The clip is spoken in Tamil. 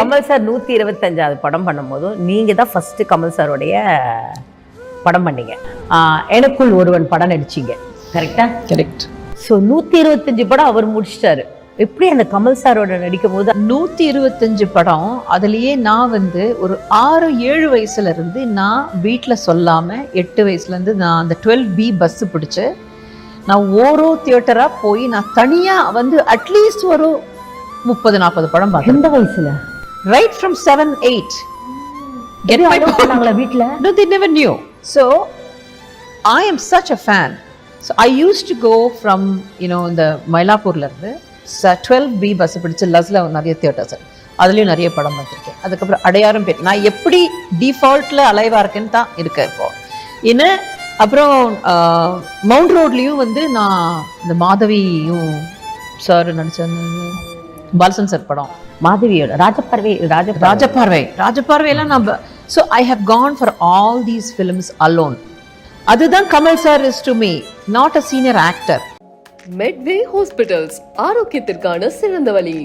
கமல் சார் 125வது படம் பண்ணும்போது நீங்க தான் ஃபர்ஸ்ட் கமல் சாரோடைய படம் பண்ணீங்க. எனக்குள் ஒருவன் படம் நடிச்சீங்க, கரெக்டா? கரெக்ட். ஸோ 125 படம் அவர் முடிச்சிட்டாரு. எப்படி அந்த கமல் சாரோட நடிக்கும் போது 125 படம், அதுலயே நான் வந்து ஒரு 6-7 வயசுல இருந்து நான் வீட்டுல சொல்லாம 8 வயசுல இருந்து நான் அந்த 12B பஸ் பிடிச்சு நான் ஓரோ தியேட்டரா போய் நான் தனியா வந்து அட்லீஸ்ட் ஒரு 30-40 படம் பார்த்தேன். எந்த வயசுல? Right from 7-8. Get my பண்ணாங்களா வீட்ல? No, they never knew. So I am such a fan. So I used to go from, இந்த மயிலாப்பூர்ல இருந்து 12B பஸ் பிடிச்சு லஸ்ல நிறைய தியேட்டர்ஸ், அதுலயும் நிறைய படம் பார்த்துருக்கேன். அதுக்கப்புறம் அடையாறும் பேர் நான் எப்படி டிஃபால்ட்ல அலைவா இருக்கேன்னு தான் இருக்கேன் இப்போ. அப்புறம் மவுண்ட் ரோட்லயும் வந்து நான் இந்த மாதவியும் சார் நடிச்ச பாலசன் சார் படம், மாதவியோட ராஜபார்வையெல்லாம் நான். So I have gone for all these films alone. அதுதான் Kamal sir is to me, not a senior actor. Medway hospitals, ஆரோக்கியத்திற்கான சிறந்த வழி.